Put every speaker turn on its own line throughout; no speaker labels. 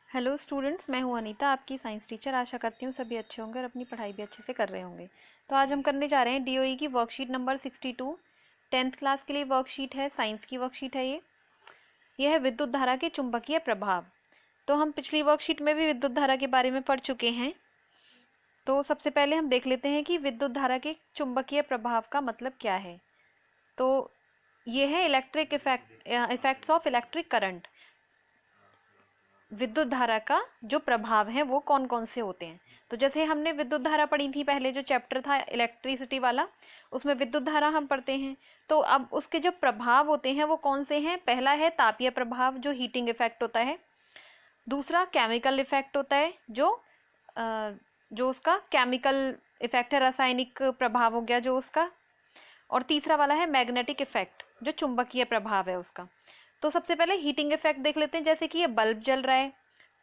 Hello students, मैं हूं अनीता, आपकी साइंस टीचर। आशा करती हूँ सभी अच्छे होंगे और अपनी पढ़ाई भी अच्छे से कर रहे होंगे। तो आज हम करने जा रहे हैं डीओई की वर्कशीट नंबर 62। 10th क्लास के लिए वर्कशीट है, साइंस की वर्कशीट है ये है विद्युत धारा के चुंबकीय प्रभाव। तो हम पिछली वर्कशीट में भी विद्युत धारा के बारे में पढ़ चुके हैं। तो सबसे पहले हम देख लेते हैं कि विद्युत धारा के चुंबकीय प्रभाव का मतलब क्या है। तो ये है electric effects of electric current. विद्युत धारा का जो प्रभाव है वो कौन कौन से होते हैं। तो जैसे हमने विद्युत धारा पढ़ी थी, पहले जो चैप्टर था इलेक्ट्रिसिटी वाला, उसमें विद्युत धारा हम पढ़ते हैं। तो अब उसके जो प्रभाव होते हैं वो कौन से हैं। पहला है तापीय प्रभाव, जो हीटिंग इफेक्ट होता है। दूसरा केमिकल इफेक्ट होता है, जो उसका केमिकल इफेक्ट है, रासायनिक प्रभाव हो गया जो उसका। और तीसरा वाला है मैग्नेटिक इफेक्ट, जो चुंबकीय प्रभाव है उसका। तो सबसे पहले हीटिंग इफेक्ट देख लेते हैं। जैसे कि ये बल्ब जल रहा है,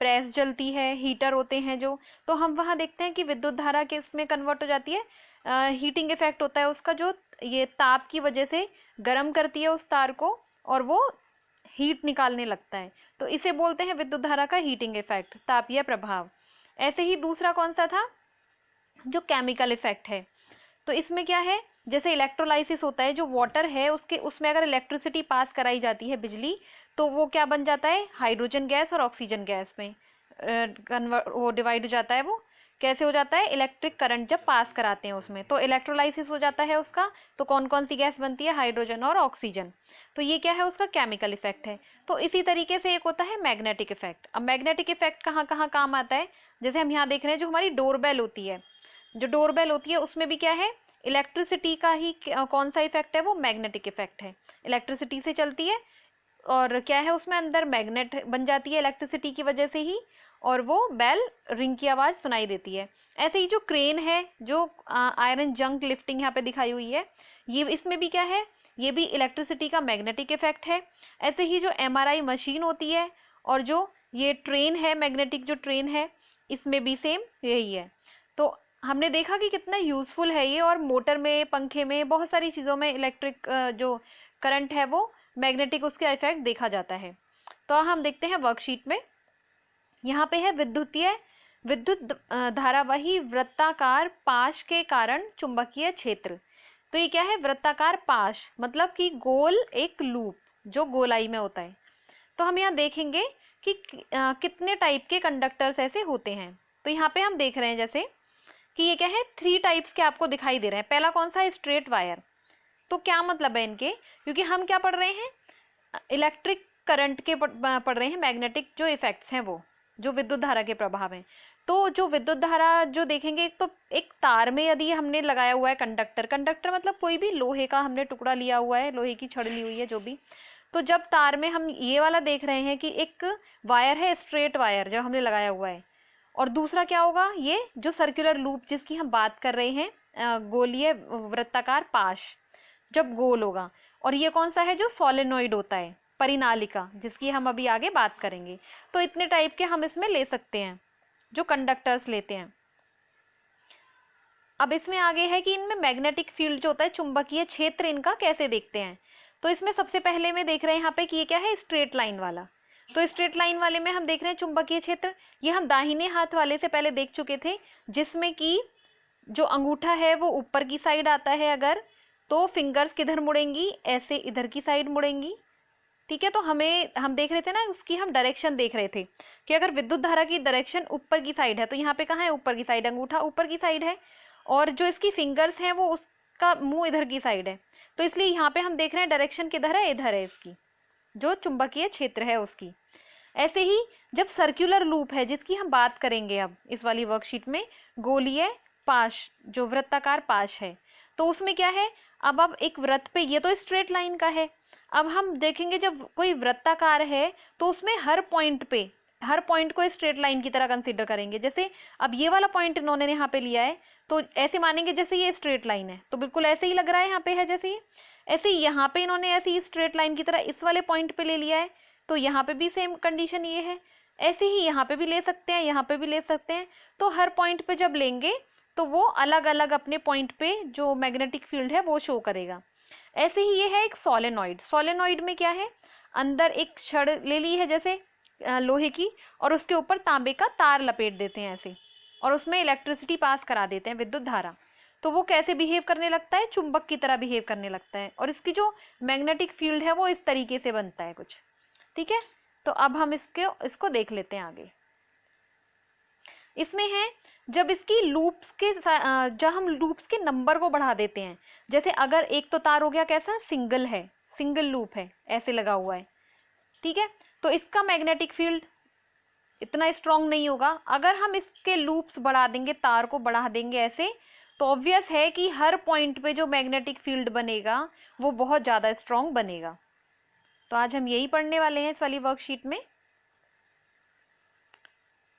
प्रेस जलती है, हीटर होते हैं जो, तो हम वहां देखते हैं कि विद्युत धारा किस में कन्वर्ट हो जाती है। हीटिंग इफेक्ट होता है उसका, जो ये ताप की वजह से गर्म करती है उस तार को और वो हीट निकालने लगता है। तो इसे बोलते हैं विद्युत धारा का हीटिंग इफेक्ट, तापीय प्रभाव। ऐसे ही दूसरा कौन सा था, जो केमिकल इफेक्ट है। तो इसमें क्या है, जैसे इलेक्ट्रोलाइसिस होता है, जो वाटर है उसके उसमें अगर इलेक्ट्रिसिटी पास कराई जाती है, बिजली, तो वो क्या बन जाता है, हाइड्रोजन गैस और ऑक्सीजन गैस में कन्वर्ट, वो डिवाइड हो जाता है। वो कैसे हो जाता है, इलेक्ट्रिक करंट जब पास कराते हैं उसमें, तो इलेक्ट्रोलाइसिस हो जाता है उसका। तो कौन कौन सी गैस बनती है, हाइड्रोजन और ऑक्सीजन। तो ये क्या है, उसका केमिकल इफेक्ट है। तो इसी तरीके से एक होता है मैग्नेटिक इफेक्ट। अब मैग्नेटिक इफेक्ट कहाँ कहाँ काम आता है, जैसे हम यहाँ देख रहे हैं, जो हमारी डोरबेल होती है, जो डोरबेल होती है उसमें भी क्या है, इलेक्ट्रिसिटी का ही कौन सा इफेक्ट है, वो मैग्नेटिक इफेक्ट है। इलेक्ट्रिसिटी से चलती है और क्या है, उसमें अंदर मैग्नेट बन जाती है इलेक्ट्रिसिटी की वजह से ही, और वो बेल रिंग की आवाज सुनाई देती है। ऐसे ही जो क्रेन है, जो आयरन जंक लिफ्टिंग यहाँ पे दिखाई हुई है, ये इसमें भी क्या है, ये भी इलेक्ट्रिसिटी का मैग्नेटिक इफेक्ट है। ऐसे ही जो एमआरआई मशीन होती है और जो ये ट्रेन है, मैग्नेटिक जो ट्रेन है, इसमें भी सेम यही है। तो हमने देखा कि कितना यूजफुल है ये, और मोटर में, पंखे में, बहुत सारी चीज़ों में इलेक्ट्रिक जो करंट है वो मैग्नेटिक उसका इफेक्ट देखा जाता है। तो हम देखते हैं वर्कशीट में, यहाँ पे है विद्युत धारावाही वृत्ताकार पाश के कारण चुंबकीय क्षेत्र। तो ये क्या है, वृत्ताकार पाश मतलब कि गोल एक लूप जो गोलाई में होता है। तो हम यहाँ देखेंगे कि कितने टाइप के कंडक्टर्स ऐसे होते हैं। तो यहाँ पे हम देख रहे हैं जैसे कि ये क्या है, 3 टाइप्स के आपको दिखाई दे रहे हैं। पहला कौन सा है, स्ट्रेट वायर। तो क्या मतलब है इनके, क्योंकि हम क्या पढ़ रहे हैं, इलेक्ट्रिक करंट के पढ़ रहे हैं, मैग्नेटिक जो इफेक्ट्स हैं वो, जो विद्युत धारा के प्रभाव हैं। तो जो विद्युत धारा जो देखेंगे, एक तो एक तार में यदि हमने लगाया हुआ है कंडक्टर, कंडक्टर मतलब कोई भी लोहे का हमने टुकड़ा लिया हुआ है, लोहे की छड़ ली हुई है जो भी। तो जब तार में हम ये वाला देख रहे हैं कि एक वायर है, स्ट्रेट वायर जो हमने लगाया हुआ है, और दूसरा क्या होगा, ये जो सर्कुलर लूप जिसकी हम बात कर रहे हैं, गोलीय वृत्ताकार पाश जब गोल होगा। और ये कौन सा है, जो सोलेनोइड होता है, परिनालिका, जिसकी हम अभी आगे बात करेंगे। तो इतने टाइप के हम इसमें ले सकते हैं, जो कंडक्टर्स लेते हैं। अब इसमें आगे है कि इनमें मैग्नेटिक फील्ड जो होता है, चुंबकीय क्षेत्र, इनका कैसे देखते हैं। तो इसमें सबसे पहले में देख रहे हैं यहाँ पे कि ये क्या है, स्ट्रेट लाइन वाला। तो स्ट्रेट लाइन वाले में हम देख रहे हैं चुंबकीय क्षेत्र, ये हम दाहिने हाथ वाले से पहले देख चुके थे, जिसमें कि जो अंगूठा है वो ऊपर की साइड आता है अगर, तो फिंगर्स किधर मुड़ेंगी, ऐसे इधर की साइड मुड़ेंगी। ठीक है, तो हम देख रहे थे ना, उसकी हम डायरेक्शन देख रहे थे कि अगर विद्युत धारा की डायरेक्शन ऊपर की साइड है, तो यहाँ पे कहाँ है, ऊपर की साइड, अंगूठा ऊपर की साइड है, और जो इसकी फिंगर्स हैं वो उसका मुंह इधर की साइड है। तो इसलिए यहाँ पे हम देख रहे हैं डायरेक्शन किधर है, इधर है इसकी, जो चुंबकीय क्षेत्र है उसकी। ऐसे ही जब सर्कुलर लूप है, जिसकी हम बात करेंगे अब इस वाली वर्कशीट में, गोलीय पाश, जो वृत्ताकार पाश है, तो उसमें क्या है, अब एक वृत्त पे, ये तो स्ट्रेट लाइन का है, अब हम देखेंगे जब कोई वृत्ताकार है तो उसमें हर पॉइंट को स्ट्रेट लाइन की तरह कंसीडर करेंगे। जैसे अब ये वाला पॉइंट इन्होंने यहाँ पे लिया है, तो ऐसे मानेंगे जैसे ये स्ट्रेट लाइन है, तो बिल्कुल ऐसे ही लग रहा है यहाँ पे है जैसे ये। ऐसे ही यहाँ पे इन्होंने ऐसे ही स्ट्रेट लाइन की तरह इस वाले पॉइंट पे ले लिया है, तो यहाँ पे भी सेम कंडीशन ये है। ऐसे ही यहाँ पे भी ले सकते हैं, यहाँ पे भी ले सकते हैं। तो हर पॉइंट पे जब लेंगे तो वो अलग अलग अपने पॉइंट पे जो मैग्नेटिक फील्ड है वो शो करेगा। ऐसे ही ये है एक सोलेनॉइड। सोलेनॉइड में क्या है, अंदर एक छड़ ले ली है, जैसे लोहे की, और उसके ऊपर तांबे का तार लपेट देते हैं ऐसे, और उसमें इलेक्ट्रिसिटी पास करा देते हैं, विद्युत धारा। तो वो कैसे बिहेव करने लगता है, चुंबक की तरह बिहेव करने लगता है, और इसकी जो मैग्नेटिक फील्ड है वो इस तरीके से बनता है कुछ। ठीक है, तो अब हम इसको देख लेते हैं आगे। इसमें है जब इसकी लूप्स के जब हम लूप्स के नंबर को बढ़ा देते हैं, जैसे अगर एक तो तार हो गया कैसा, सिंगल है, सिंगल लूप है, ऐसे लगा हुआ है, ठीक है, तो इसका मैग्नेटिक फील्ड इतना स्ट्रांग नहीं होगा। अगर हम इसके लूप्स बढ़ा देंगे, तार को बढ़ा देंगे ऐसे, तो ऑब्वियस है कि हर पॉइंट पे जो मैग्नेटिक फील्ड बनेगा वो बहुत ज़्यादा स्ट्रांग बनेगा। तो आज हम यही पढ़ने वाले हैं इस वाली वर्कशीट में।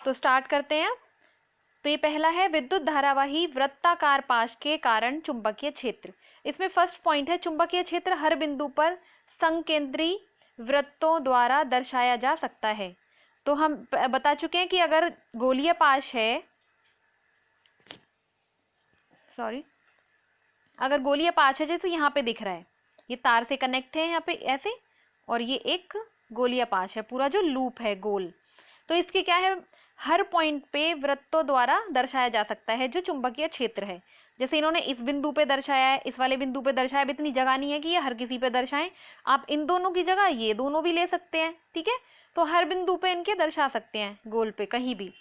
तो स्टार्ट करते हैं। तो ये पहला है विद्युत धारावाही वृत्ताकार पाश के कारण चुंबकीय क्षेत्र। इसमें फर्स्ट पॉइंट है चुंबकीय क्षेत्र हर बिंदु पर संकेंद्री वृत्तों द्वारा दर्शाया जा सकता है। तो हम बता चुके हैं कि अगर गोलीय पाश है, अगर गोलीय पाश है, जैसे यहाँ पे दिख रहा है, ये तार से कनेक्ट है यहाँ पे ऐसे, और ये एक गोलीय पाश है, पूरा जो लूप है गोल, तो इसके क्या है, हर पॉइंट पे वृत्तों द्वारा दर्शाया जा सकता है जो चुंबकीय क्षेत्र है। जैसे इन्होंने इस बिंदु पे दर्शाया है, इस वाले बिंदु पे दर्शाया है, इतनी जगह नहीं है कि ये हर किसी पे दर्शाएं, आप इन दोनों की जगह ये दोनों भी ले सकते हैं, ठीक है, तो हर बिंदु पे इनके दर्शा सकते हैं, गोल पे कहीं भी।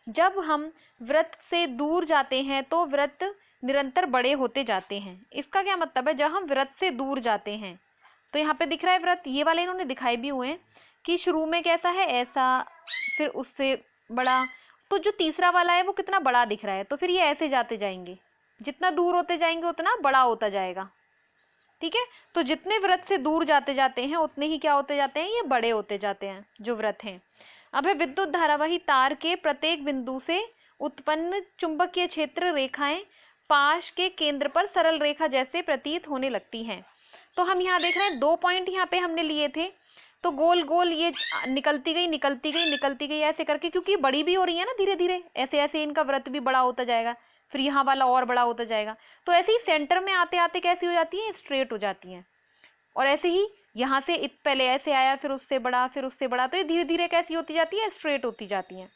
जब हम वृत्त से दूर जाते हैं तो वृत्त निरंतर बड़े होते जाते हैं। इसका क्या मतलब है, जब हम वृत्त से दूर जाते हैं, तो यहाँ पे दिख रहा है वृत्त, ये वाले इन्होंने दिखाए भी हुए हैं कि शुरू में कैसा है, ऐसा, फिर उससे बड़ा, तो जो तीसरा वाला है वो कितना बड़ा दिख रहा है, तो फिर ये ऐसे जाते जाएंगे, जितना दूर होते जाएंगे उतना बड़ा होता जाएगा, ठीक है। तो जितने वृत्त से दूर जाते जाते हैं उतने ही क्या होते जाते हैं, ये बड़े होते जाते हैं जो वृत्त हैं। अब है विद्युत धारावाही तार के प्रत्येक बिंदु से उत्पन्न चुंबकीय क्षेत्र रेखाएं पाश के केंद्र पर सरल रेखा जैसे प्रतीत होने लगती हैं। तो हम यहाँ देख रहे हैं 2 पॉइंट यहाँ पे हमने लिए थे, तो गोल गोल ये निकलती गई निकलती गई निकलती गई ऐसे करके, क्योंकि बड़ी भी हो रही है ना धीरे धीरे, ऐसे ऐसे इनका वृत्त भी बड़ा होता जाएगा, फिर यहाँ वाला और बड़ा होता जाएगा, तो ऐसे ही सेंटर में आते आते कैसी हो जाती है, स्ट्रेट हो जाती हैं। और ऐसे ही यहाँ से पहले ऐसे आया, फिर उससे बड़ा, फिर उससे बड़ा, तो ये धीरे धीरे कैसी होती जाती है, स्ट्रेट होती जाती है।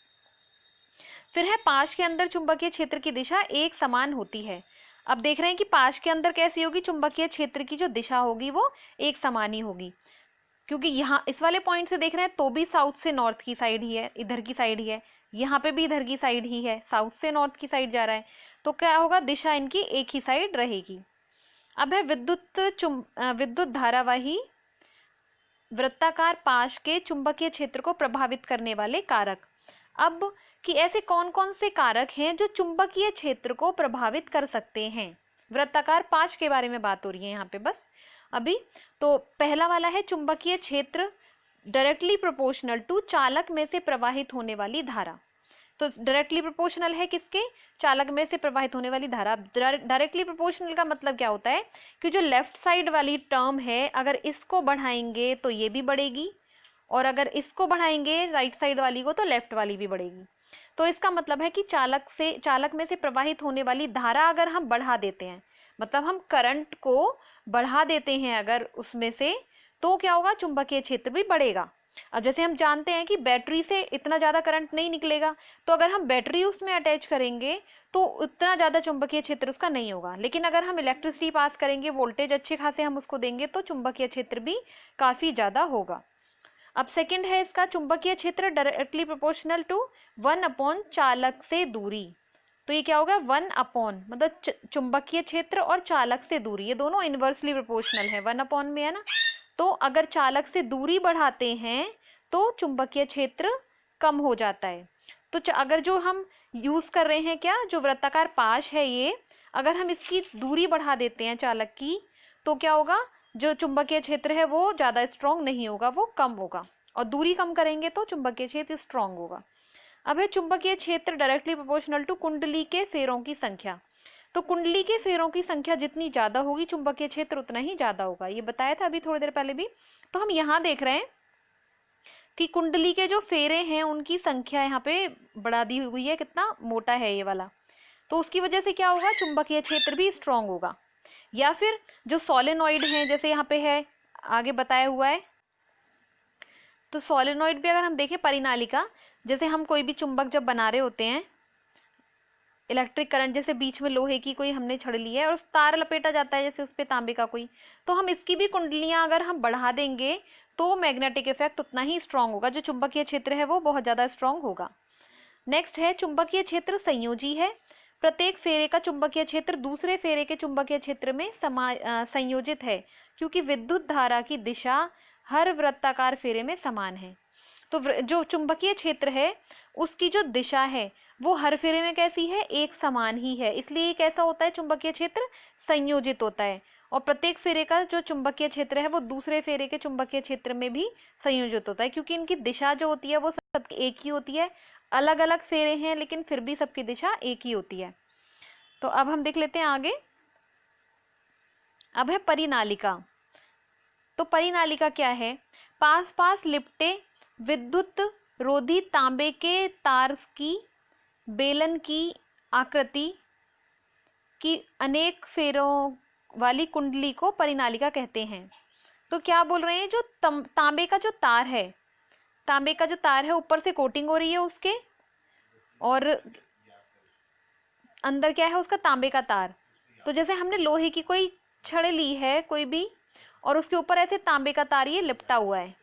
फिर है पाश के अंदर चुंबकीय क्षेत्र की दिशा एक समान होती है। अब देख रहे हैं कि पाश के अंदर कैसी होगी, चुंबकीय क्षेत्र की जो दिशा होगी वो एक समान ही होगी, क्योंकि यहाँ इस वाले पॉइंट से देख रहे हैं तो भी साउथ से नॉर्थ की साइड ही है, इधर की साइड ही है, यहाँ पे भी इधर की साइड ही है, साउथ से नॉर्थ की साइड जा रहा है, तो क्या होगा, दिशा इनकी एक ही साइड रहेगी। अब है विद्युत धारावाही वृत्ताकार पाश के चुंबकीय क्षेत्र को प्रभावित करने वाले कारक। अब कि ऐसे कौन कौन से कारक हैं जो चुंबकीय क्षेत्र को प्रभावित कर सकते हैं, वृत्ताकार पाश के बारे में बात हो रही है यहाँ पे बस अभी। तो पहला वाला है चुंबकीय क्षेत्र डायरेक्टली प्रोपोर्शनल टू चालक में से प्रवाहित होने वाली धारा। तो डायरेक्टली प्रोपोर्शनल है किसके, चालक में से प्रवाहित होने वाली धारा। डायरेक्टली प्रोपोर्शनल का मतलब क्या होता है कि जो लेफ्ट साइड वाली टर्म है, अगर इसको बढ़ाएंगे तो ये भी बढ़ेगी, और अगर इसको बढ़ाएंगे राइट साइड वाली को तो लेफ्ट वाली भी बढ़ेगी। तो इसका मतलब है कि चालक में से प्रवाहित होने वाली धारा अगर हम बढ़ा देते हैं, मतलब हम करंट को बढ़ा देते हैं अगर उसमें से, तो क्या होगा, चुंबकीय क्षेत्र भी बढ़ेगा। अब जैसे हम जानते हैं कि बैटरी से इतना ज़्यादा करंट नहीं निकलेगा, तो अगर हम बैटरी उसमें अटैच करेंगे तो उतना ज़्यादा चुंबकीय क्षेत्र उसका नहीं होगा, लेकिन अगर हम इलेक्ट्रिसिटी पास करेंगे, वोल्टेज अच्छे खासे हम उसको देंगे, तो चुंबकीय क्षेत्र भी काफ़ी ज़्यादा होगा। अब सेकंड है इसका चुंबकीय क्षेत्र डायरेक्टली प्रोपोर्शनल टू 1/, चालक से दूरी। तो ये क्या होगा, 1/, मतलब चुंबकीय क्षेत्र और चालक से दूरी ये दोनों इनवर्सली प्रोपोर्शनल है, 1/, में है ना। तो अगर चालक से दूरी बढ़ाते हैं तो चुंबकीय क्षेत्र कम हो जाता है। तो अगर जो हम यूज कर रहे हैं क्या, जो वृत्ताकार पाश है ये, अगर हम इसकी दूरी बढ़ा देते हैं चालक की, तो क्या होगा, जो चुंबकीय क्षेत्र है वो ज्यादा स्ट्रांग नहीं होगा, वो कम होगा, और दूरी कम करेंगे तो चुंबकीय क्षेत्र स्ट्रांग होगा। अब है चुंबकीय क्षेत्र डायरेक्टली प्रोपोर्शनल टू कुंडली के फेरों की संख्या। तो कुंडली के फेरों की संख्या जितनी ज्यादा होगी चुंबकीय क्षेत्र उतना ही ज्यादा होगा, ये बताया था अभी थोड़ी देर पहले भी। तो हम यहाँ देख रहे हैं कि कुंडली के जो फेरे हैं उनकी संख्या यहाँ पे बढ़ा दी हुई है, कितना मोटा है ये वाला, तो उसकी वजह से क्या होगा, चुंबकीय क्षेत्र भी स्ट्रांग होगा। या फिर जो सोलेनॉइड हैं, जैसे यहाँ पे है आगे बताया हुआ है तो सोलेनोइड भी अगर हम देखें परिनालिका, जैसे हम कोई भी चुंबक जब बना रहे होते हैं, इलेक्ट्रिक करंट जैसे बीच में लोहे की कोई हमने छड़ ली है और उस तार लपेटा जाता है जैसे उस पे तांबे का कोई, तो हम इसकी भी कुंडलियां अगर हम बढ़ा देंगे तो मैग्नेटिक इफेक्ट उतना ही स्ट्रांग होगा, जो चुंबकीय क्षेत्र है वो बहुत ज्यादा स्ट्रांग होगा। नेक्स्ट है चुंबकीय क्षेत्र संयोजी है। प्रत्येक फेरे का चुंबकीय क्षेत्र दूसरे फेरे के चुंबकीय क्षेत्र में संयोजित है, क्योंकि विद्युत धारा की दिशा हर वृत्ताकार फेरे में समान है। तो जो चुंबकीय क्षेत्र है उसकी जो दिशा है वो हर फेरे में कैसी है, एक समान ही है, इसलिए कैसा होता है, चुंबकीय क्षेत्र संयोजित होता है। और प्रत्येक फेरे का जो चुंबकीय क्षेत्र है वो दूसरे फेरे के चुंबकीय क्षेत्र में भी संयोजित होता है, क्योंकि इनकी दिशा जो होती है वो सबकी एक ही होती है। अलग अलग फेरे हैं लेकिन फिर भी सबकी दिशा एक ही होती है। तो अब हम देख लेते हैं आगे। अब है परिनालिका। तो परिनालिका क्या है, पास पास लिपटे विद्युत रोधी तांबे के तार की बेलन की आकृति की अनेक फेरों वाली कुंडली को परिनालिका कहते हैं। तो क्या बोल रहे हैं, जो तांबे का जो तार है, तांबे का जो तार है ऊपर से कोटिंग हो रही है उसके, और अंदर क्या है उसका, तांबे का तार। तो जैसे हमने लोहे की कोई छड़ ली है कोई भी, और उसके ऊपर ऐसे तांबे का तार ये लिपटा हुआ है,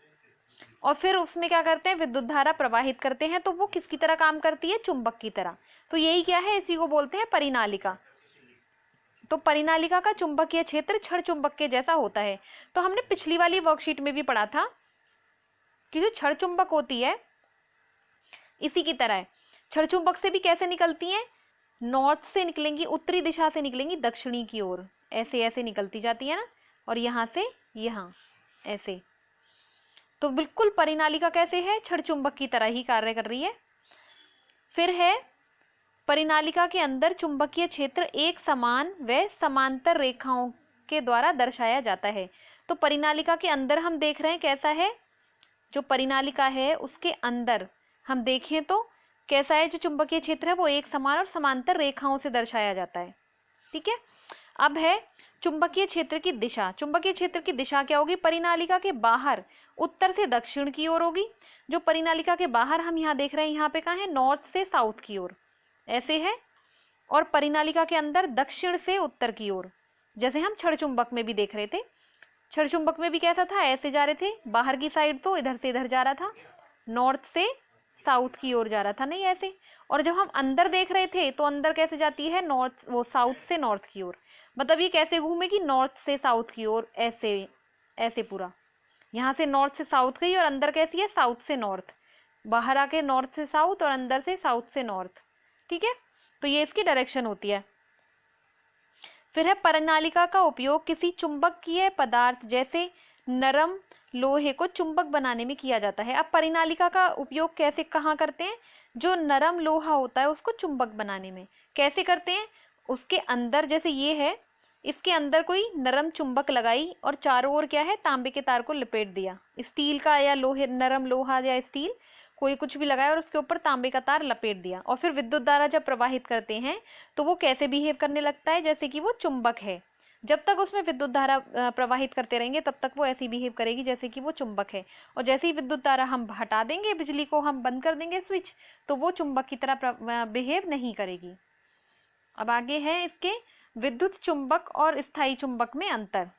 और फिर उसमें क्या करते हैं, विद्युत धारा प्रवाहित करते हैं, तो वो किसकी तरह काम करती है, चुंबक की तरह। तो यही क्या है, इसी को बोलते हैं परिनालिका। तो परिनालिका का चुंबकीय क्षेत्र छड़ चुंबक के जैसा होता है। तो हमने पिछली वाली वर्कशीट में भी पढ़ा था कि जो छड़ चुंबक होती है इसी की तरह है। छड़ चुंबक से भी कैसे निकलती हैं, नॉर्थ से निकलेंगी, उत्तरी दिशा से निकलेंगी दक्षिणी की ओर, ऐसे ऐसे निकलती जाती है ना, और यहां से यहां ऐसे। तो बिल्कुल परिनालिका कैसे है, छड़ चुंबक की तरह ही कार्य कर रही है। फिर है परिनालिका के अंदर चुंबकीय क्षेत्र एक समान व समांतर रेखाओं के द्वारा दर्शाया जाता है। तो परिनालिका के अंदर हम देख रहे हैं कैसा है, जो परिनालिका है उसके अंदर हम देखें तो कैसा है, जो चुंबकीय क्षेत्र है वो एक समान और समांतर रेखाओं से दर्शाया जाता है। ठीक है। अब है चुंबकीय क्षेत्र की दिशा। चुंबकीय क्षेत्र की दिशा क्या होगी, परिनालिका के बाहर उत्तर से दक्षिण की ओर होगी। जो परिनालिका के बाहर हम यहाँ देख रहे हैं, यहाँ पे कहाँ है, नॉर्थ से साउथ की ओर ऐसे है, और परिनालिका के अंदर दक्षिण से उत्तर की ओर, जैसे हम छड़ चुंबक में भी देख रहे थे। छड़ चुंबक में भी कैसा था, ऐसे जा रहे थे बाहर की साइड, तो इधर से इधर जा रहा था, नॉर्थ से साउथ की ओर जा रहा था, नहीं ऐसे। और जब हम अंदर देख रहे थे तो अंदर कैसे जाती है, नॉर्थ, वो साउथ से नॉर्थ की ओर। मतलब ये कैसे घूमेगी, नॉर्थ से साउथ की ओर, ऐसे ऐसे पूरा, यहाँ से नॉर्थ से साउथ गई और अंदर कैसी है, साउथ से नॉर्थ, बाहर आके नॉर्थ से साउथ और अंदर से साउथ से नॉर्थ। ठीक है, तो ये इसकी डायरेक्शन होती है। फिर है परिनालिका का उपयोग किसी चुंबकीय पदार्थ जैसे नरम लोहे को चुंबक बनाने में किया जाता है। अब परिनालिका का उपयोग कैसे कहाँ करते हैं, जो नरम लोहा होता है उसको चुंबक बनाने में कैसे करते हैं, उसके अंदर जैसे ये है, इसके अंदर कोई नरम चुंबक लगाई और चारों ओर क्या है, तांबे के तार को लपेट दिया, स्टील का या लोहे, नरम लोहा या स्टील कोई कुछ भी लगाया और उसके ऊपर तांबे का तार लपेट दिया, और फिर विद्युत धारा जब प्रवाहित करते हैं तो वो कैसे बिहेव करने लगता है, जैसे कि वो चुंबक है। जब तक उसमें विद्युत धारा प्रवाहित करते रहेंगे तब तक वो ऐसी बिहेव करेगी जैसे कि वो चुंबक है, और जैसे ही विद्युत धारा हम हटा देंगे, बिजली को हम बंद कर देंगे स्विच, तो वो चुंबक की तरह बिहेव नहीं करेगी। अब आगे है इसके विद्युत चुंबक और स्थायी चुंबक में अंतर।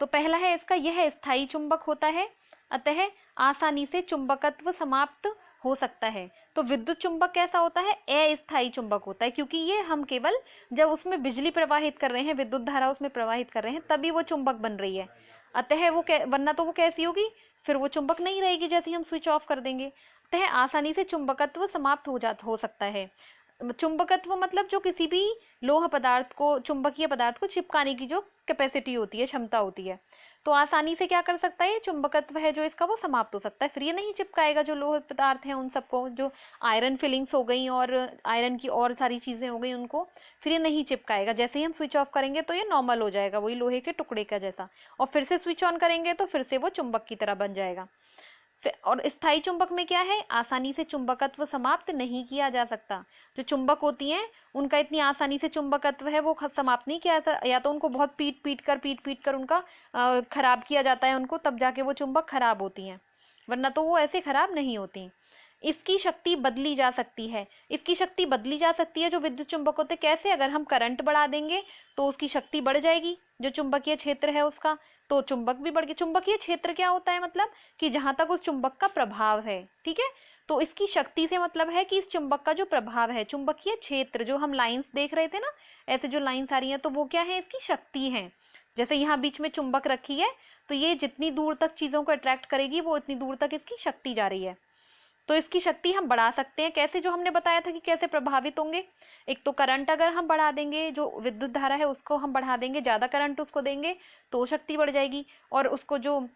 तो पहला है इसका, यह स्थायी चुंबक होता है, अतः आसानी से चुंबकत्व समाप्त हो सकता है। तो विद्युत चुंबक कैसा होता है, अस्थायी चुंबक होता है, क्योंकि ये हम केवल जब उसमें बिजली प्रवाहित कर रहे हैं, विद्युत धारा उसमें प्रवाहित कर रहे हैं, तभी वो चुंबक बन रही है। अतः वो वरना तो वो कैसी होगी, फिर वो चुंबक नहीं रहेगी जैसे ही हम स्विच ऑफ कर देंगे। अतः आसानी से चुंबकत्व समाप्त हो सकता है। चुंबकत्व मतलब जो किसी भी लोह पदार्थ को, चुंबकीय पदार्थ को चिपकाने की जो कैपेसिटी होती है, क्षमता होती है, तो आसानी से क्या कर सकता है, चुंबकत्व है जो इसका वो समाप्त हो सकता है। फिर ये नहीं चिपकाएगा, जो लोह पदार्थ हैं उन सबको, जो आयरन फिलिंग्स हो गई और आयरन की और सारी चीजें हो गई, उनको फिर ये नहीं चिपकाएगा। जैसे ही हम स्विच ऑफ करेंगे तो ये नॉर्मल हो जाएगा, वही लोहे के टुकड़े का जैसा, और फिर से स्विच ऑन करेंगे तो फिर से वो चुंबक की तरह बन जाएगा। और स्थायी चुंबक में क्या है, आसानी से चुंबकत्व समाप्त नहीं किया जा सकता। जो चुंबक होती हैं उनका इतनी आसानी से चुंबकत्व है वो समाप्त नहीं किया जाता, या तो उनको बहुत पीट पीट कर उनका खराब किया जाता है उनको, तब जाके वो चुंबक खराब होती हैं, वरना तो वो ऐसे खराब नहीं होती। इसकी शक्ति बदली जा सकती है। इसकी शक्ति बदली जा सकती है जो विद्युत चुंबक होते, कैसे, अगर हम करंट बढ़ा देंगे तो उसकी शक्ति बढ़ जाएगी, जो चुंबकीय क्षेत्र है उसका, तो चुंबक भी बढ़ गया। चुंबकीय क्षेत्र क्या होता है, मतलब कि जहां तक उस चुंबक का प्रभाव है, ठीक है। तो इसकी शक्ति से मतलब है कि इस चुंबक का जो प्रभाव है, चुंबकीय क्षेत्र, जो हम लाइंस देख रहे थे ना, ऐसे जो लाइंस आ रही हैं, तो वो क्या है, इसकी शक्ति है। जैसे यहाँ बीच में चुंबक रखी है, तो ये जितनी दूर तक चीजों को अट्रैक्ट करेगी वो इतनी दूर तक इसकी शक्ति जा रही है। तो इसकी शक्ति हम बढ़ा सकते हैं, कैसे, जो हमने बताया था कि कैसे प्रभावित होंगे। एक तो करंट अगर हम बढ़ा देंगे, जो विद्युत धारा है उसको हम बढ़ा देंगे, ज्यादा करंट उसको देंगे तो शक्ति बढ़ जाएगी, और उसको जो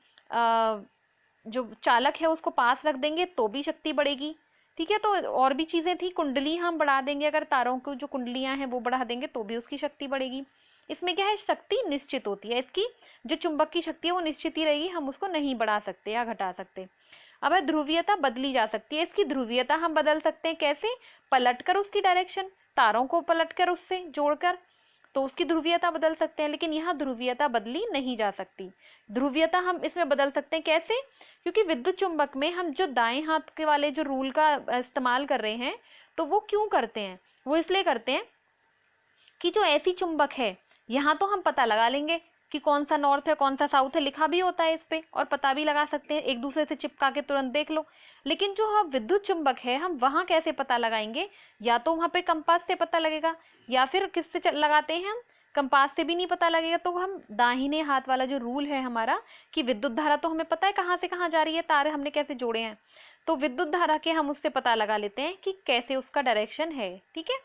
चालक है उसको पास रख देंगे तो भी शक्ति बढ़ेगी, ठीक है। तो और भी चीजें थी, कुंडली हम बढ़ा देंगे, अगर तारों की जो कुंडलियां हैं वो बढ़ा देंगे तो भी उसकी शक्ति बढ़ेगी। इसमें क्या है, शक्ति निश्चित होती है, इसकी जो चुंबक की शक्ति है वो निश्चित ही रहेगी, हम उसको नहीं बढ़ा सकते या घटा सकते। अब ध्रुवीयता बदली जा सकती है। इसकी ध्रुवीयता हम बदल सकते हैं, कैसे, पलटकर उसकी डायरेक्शन, तारों को पलटकर उससे जोड़कर, तो उसकी ध्रुवीयता बदल सकते हैं। लेकिन यहाँ ध्रुवीयता बदली नहीं जा सकती। ध्रुवीयता हम इसमें बदल सकते हैं, कैसे, क्योंकि विद्युत चुंबक में हम जो दाएं हाथ के वाले जो रूल का इस्तेमाल कर रहे हैं, तो वो क्यों करते हैं, वो इसलिए करते हैं कि जो ऐसी चुंबक है, यहाँ तो हम पता लगा लेंगे कि कौन सा नॉर्थ है कौन सा साउथ है, लिखा भी होता है इस पे, और पता भी लगा सकते हैं, एक दूसरे से चिपका के तुरंत देख लो। लेकिन जो हम विद्युत चुंबक है, हम वहां कैसे पता लगाएंगे, या तो वहां पे कंपास से पता लगेगा, या फिर किससे लगाते हैं हम, कंपास से भी नहीं पता लगेगा, तो हम दाहिने हाथ वाला जो रूल है हमारा, कि विद्युत धारा तो हमें पता है कहाँ से कहाँ जा रही है, तार हमने कैसे जोड़े हैं, तो विद्युत धारा के हम उससे पता लगा लेते हैं कि कैसे उसका डायरेक्शन है, ठीक है।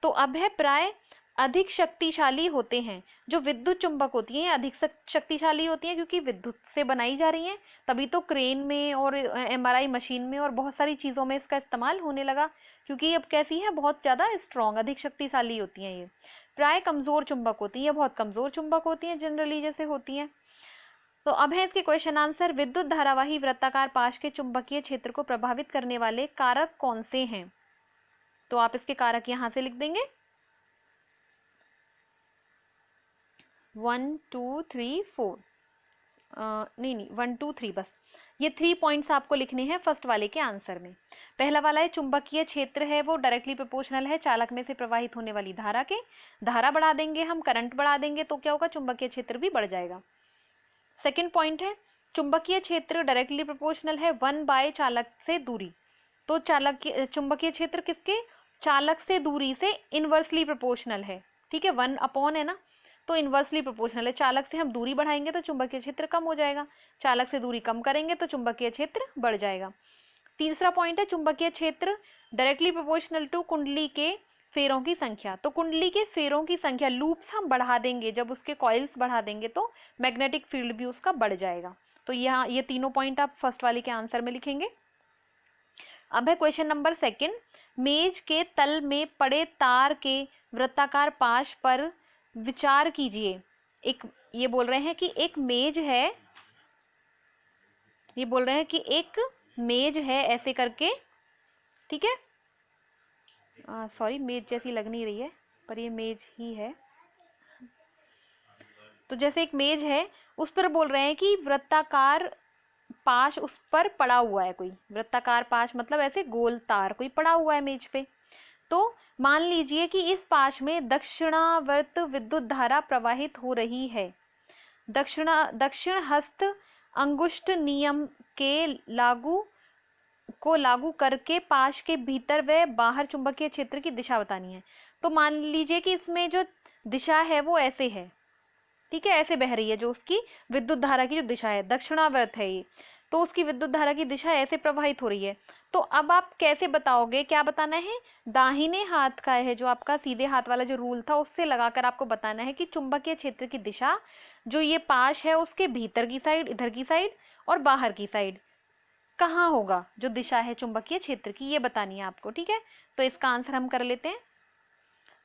तो अब है प्राय अधिक शक्तिशाली होते हैं। जो विद्युत चुंबक होती हैं अधिक शक्तिशाली होती हैं, क्योंकि विद्युत से बनाई जा रही हैं, तभी तो क्रेन में और एमआरआई मशीन में और बहुत सारी चीजों में इसका इस्तेमाल होने लगा, क्योंकि अब कैसी है, बहुत ज्यादा स्ट्रॉन्ग, अधिक शक्तिशाली होती हैं ये। प्राय कमजोर चुंबक होती है, बहुत कमजोर चुंबक होती है जनरली जैसे होती है। तो अब है इसके क्वेश्चन आंसर, विद्युत धारावाही वृत्ताकार पाश के चुंबकीय क्षेत्र को प्रभावित करने वाले कारक कौन से हैं। तो आप इसके कारक यहां से लिख देंगे, 1 2 3 4, नहीं 1 2 3, बस ये 3 पॉइंट्स आपको लिखने हैं फर्स्ट वाले के आंसर में। पहला वाला है चुंबकीय क्षेत्र है वो डायरेक्टली प्रोपोर्शनल है चालक में से प्रवाहित होने वाली धारा के, धारा बढ़ा देंगे हम, करंट बढ़ा देंगे तो क्या होगा, चुंबकीय क्षेत्र भी बढ़ जाएगा। सेकेंड पॉइंट है चुंबकीय क्षेत्र डायरेक्टली प्रोपोर्शनल है 1 बाय चालक से दूरी, तो चालक चुंबकीय क्षेत्र किसके, चालक से दूरी से इनवर्सली प्रोपोर्शनल है, ठीक है, 1 अपॉन है ना, तो इनवर्सली प्रोपोर्शनल है, चालक से हम दूरी बढ़ाएंगे तो चुंबकीय क्षेत्र कम हो जाएगा, चालक से दूरी कम करेंगे तो चुंबकीय क्षेत्र बढ़ जाएगा। तीसरा पॉइंट है चुंबकीय क्षेत्र डायरेक्टली प्रोपोर्शनल टू कुंडली के फेरों की संख्या, तो कुंडली के फेरों की संख्या, लूप्स हम बढ़ा देंगे, जब उसके कॉइल्स बढ़ा देंगे तो मैग्नेटिक फील्ड भी उसका बढ़ जाएगा। तो यहाँ ये तीनों पॉइंट आप फर्स्ट वाले के आंसर में लिखेंगे। अब है क्वेश्चन नंबर सेकंड, मेज के तल में पड़े तार के वृत्ताकार पाश पर विचार कीजिए। एक ये बोल रहे हैं कि एक मेज है, ये बोल रहे हैं कि एक मेज है ऐसे करके, ठीक है, सॉरी मेज जैसी लग नहीं रही है पर ये मेज ही है। तो जैसे एक मेज है उस पर बोल रहे हैं कि वृत्ताकार पाश उस पर पड़ा हुआ है, कोई वृत्ताकार पाश मतलब ऐसे गोल तार कोई पड़ा हुआ है मेज पे। तो मान लीजिए कि इस पाश में दक्षिणावर्त विद्युत धारा प्रवाहित हो रही है। दक्षिण हस्त अंगुष्ठ नियम के लागू करके पाश के भीतर व बाहर चुंबकीय क्षेत्र की दिशा बतानी है। तो मान लीजिए कि इसमें जो दिशा है वो ऐसे है, ठीक है, ऐसे बह रही है, जो उसकी विद्युत धारा की जो दिशा है, दक्षिणावर्त है ये, तो उसकी विद्युत धारा की दिशा ऐसे प्रवाहित हो रही है। तो अब आप कैसे बताओगे, क्या बताना है, दाहिने हाथ का है जो आपका सीधे हाथ वाला जो रूल था उससे लगाकर आपको बताना है कि चुंबकीय क्षेत्र की दिशा जो ये पाश है उसके भीतर की साइड, इधर की साइड और बाहर की साइड कहाँ होगा, जो दिशा है चुंबकीय क्षेत्र की ये बतानी है आपको, ठीक है। तो इसका आंसर हम कर लेते हैं,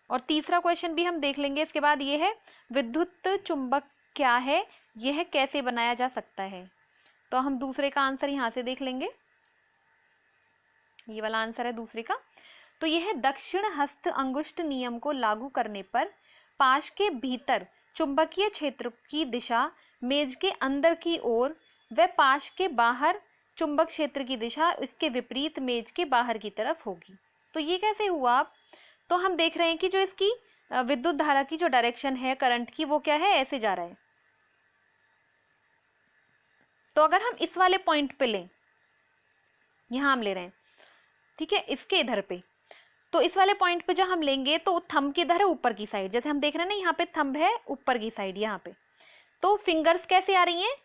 और तीसरा क्वेश्चन भी हम देख लेंगे इसके बाद। ये है विद्युत चुंबक क्या है, यह कैसे बनाया जा सकता है। तो हम दूसरे का आंसर यहाँ से देख लेंगे, ये वाला आंसर है दूसरे का। तो यह है दक्षिण हस्त अंगुष्ठ नियम को लागू करने पर पाश के भीतर चुंबकीय क्षेत्र की दिशा मेज के अंदर की ओर व पाश के बाहर चुंबक क्षेत्र की दिशा इसके विपरीत मेज के बाहर की तरफ होगी। तो ये कैसे हुआ आप? तो हम देख रहे हैं कि जो इसकी विद्युत धारा की जो डायरेक्शन है करंट की, वो क्या है, ऐसे जा रहा है। तो अगर हम इस वाले पॉइंट पे लें, यहां हम ले रहे हैं, ठीक है, इसके इधर पे, तो इस वाले पॉइंट पे जब हम लेंगे तो थंब किधर है, ऊपर की साइड। जैसे हम देख रहे हैं ना, यहाँ पे थंब है ऊपर की साइड, यहाँ पे। तो फिंगर्स कैसे आ रही हैं,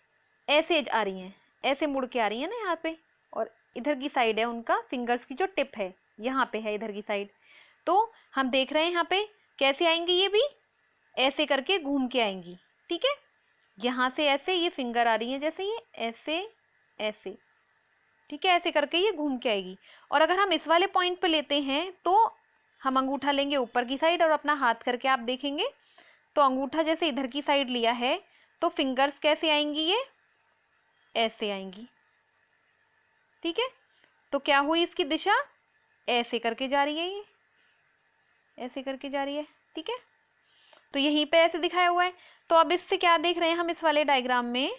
ऐसे आ रही हैं, ऐसे मुड़ के आ रही है ना यहाँ पे, और इधर की साइड है उनका फिंगर्स की जो टिप है, यहाँ पे है इधर की साइड। तो हम देख रहे हैं यहाँ पे कैसे आएंगी, ये भी ऐसे करके घूम के आएंगी, ठीक है। यहाँ से ऐसे ये फिंगर आ रही है, जैसे ये ऐसे ऐसे, ठीक है, ऐसे करके ये घूम के आएगी। और अगर हम इस वाले पॉइंट पे लेते हैं तो हम अंगूठा लेंगे ऊपर की साइड और अपना हाथ करके आप देखेंगे तो अंगूठा जैसे इधर की साइड लिया है तो फिंगर्स कैसे आएंगी, ये ऐसे आएंगी, ठीक है। तो क्या हुई इसकी दिशा, ऐसे करके जा रही है, ये ऐसे करके जा रही है, ठीक है। तो यहीं पे ऐसे दिखाया हुआ है। तो अब इससे क्या देख रहे हैं हम इस वाले डायग्राम में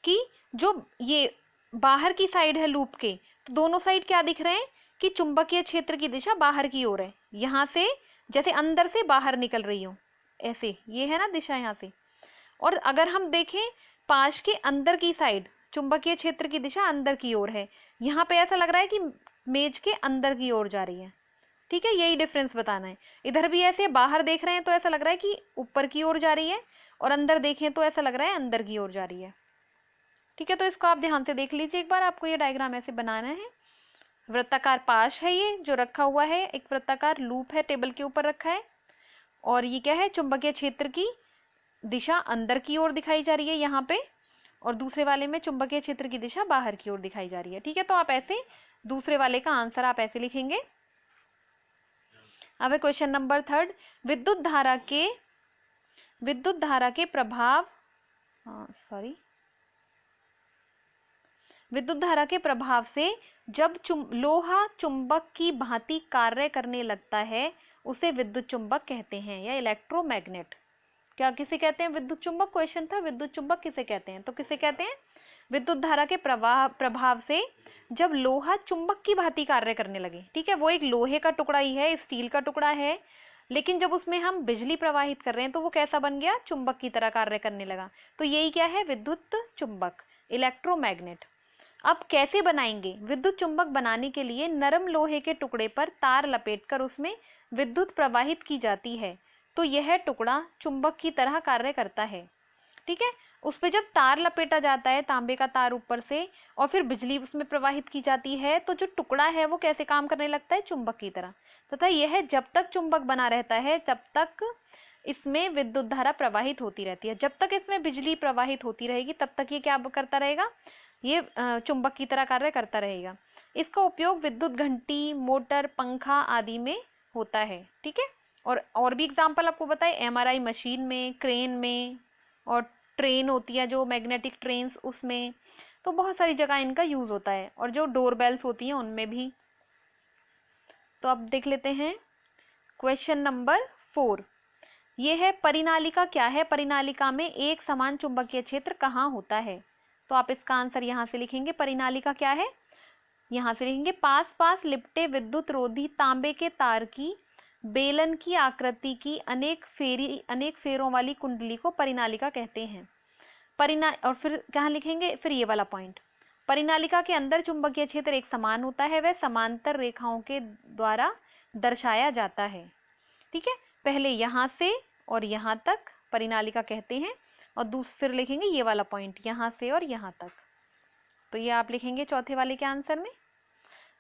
कि जो ये बाहर की साइड है लूप के, तो दोनों साइड क्या दिख रहे हैं कि चुंबकीय क्षेत्र की दिशा बाहर की ओर है, यहाँ से जैसे अंदर से बाहर निकल रही हो, ऐसे ये है ना दिशा यहाँ से। और अगर हम देखें पाश के अंदर की साइड, चुंबकीय क्षेत्र की दिशा अंदर की ओर है, यहाँ पे ऐसा लग रहा है कि मेज के अंदर की ओर जा रही है, ठीक है। यही डिफरेंस बताना है। इधर भी ऐसे बाहर देख रहे हैं तो ऐसा लग रहा है कि ऊपर की ओर जा रही है, और अंदर देखें तो ऐसा लग रहा है अंदर की ओर जा रही है, ठीक है। तो इसको आप ध्यान से देख लीजिए एक बार, आपको ये डायग्राम ऐसे बनाना है। वृत्ताकार पाश है ये जो रखा हुआ है, एक वृत्ताकार लूप है टेबल के ऊपर रखा है, और ये क्या है, चुंबकीय क्षेत्र की दिशा अंदर की ओर दिखाई जा रही है यहाँ पे, और दूसरे वाले में चुंबकीय क्षेत्र की दिशा बाहर की ओर दिखाई जा रही है, ठीक है। तो आप ऐसे दूसरे वाले का आंसर आप ऐसे लिखेंगे। अब है क्वेश्चन नंबर 3, विद्युत धारा के प्रभाव, विद्युत धारा के प्रभाव से जब लोहा चुंबक की भांति कार्य करने लगता है उसे विद्युत चुंबक कहते हैं या इलेक्ट्रोमैग्नेट। क्या किसे कहते हैं, विद्युत चुंबक क्वेश्चन था, विद्युत चुंबक किसे कहते हैं, तो किसे कहते हैं, विद्युत धारा के प्रभाव से जब लोहा चुंबक की भांति कार्य करने लगे, ठीक है। वो एक लोहे का टुकड़ा ही है, स्टील का टुकड़ा है, लेकिन जब उसमें हम बिजली प्रवाहित कर रहे हैं तो वो कैसा बन गया, चुंबक की तरह कार्य करने लगा। तो यही क्या है, विद्युत चुंबक, इलेक्ट्रोमैग्नेट। अब कैसे बनाएंगे, विद्युत चुंबक बनाने के लिए नरम लोहे के टुकड़े पर तार लपेटकर उसमें विद्युत प्रवाहित की जाती है, तो यह टुकड़ा चुंबक की तरह कार्य करता है, ठीक है। उस पर जब तार लपेटा जाता है, तांबे का तार ऊपर से, और फिर बिजली उसमें प्रवाहित की जाती है, तो जो टुकड़ा है वो कैसे काम करने लगता है, चुंबक की तरह। तथा यह जब तक चुंबक बना रहता है तब तक इसमें विद्युत धारा प्रवाहित होती रहती है। जब तक इसमें बिजली प्रवाहित होती रहेगी तब तक ये क्या करता रहेगा, ये चुंबक की तरह कार्य करता रहेगा। इसका उपयोग विद्युत घंटी, मोटर, पंखा आदि में होता है, ठीक है। और भी एग्जाम्पल आपको बताए, MRI मशीन में, क्रेन में, और ट्रेन होती है जो मैग्नेटिक ट्रेन, उसमें, तो बहुत सारी जगह इनका यूज होता है, और जो डोरबेल्स होती हैं उनमें भी। तो अब देख लेते हैं क्वेश्चन नंबर 4, ये है परिनालिका क्या है, परिनालिका में एक समान चुंबकीय क्षेत्र कहाँ होता है। तो आप इसका आंसर यहाँ से लिखेंगे, परिनालिका क्या है, यहाँ से लिखेंगे, पास पास लिपटे विद्युत रोधी तांबे के तार की बेलन की आकृति की अनेक फेरों वाली कुंडली को परिनालिका कहते हैं। और फिर कहाँ लिखेंगे, फिर ये वाला पॉइंट, परिनालिका के अंदर चुंबकीय क्षेत्र एक समान होता है, वह समांतर रेखाओं के द्वारा दर्शाया जाता है, ठीक है। पहले यहाँ से और यहाँ तक परिनालिका कहते हैं, और फिर लिखेंगे ये वाला पॉइंट, यहाँ से और यहाँ तक। तो ये आप लिखेंगे चौथे वाले के आंसर में।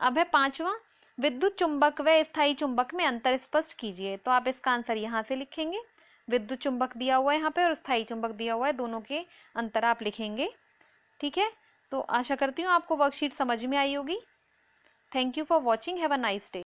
अब है 5वां, विद्युत चुंबक व स्थायी चुंबक में अंतर स्पष्ट कीजिए। तो आप इसका आंसर यहाँ से लिखेंगे, विद्युत चुंबक दिया हुआ है यहाँ पे और स्थायी चुंबक दिया हुआ है, दोनों के अंतर आप लिखेंगे, ठीक है। तो आशा करती हूँ आपको वर्कशीट समझ में आई होगी। Thank you for watching, have a nice day.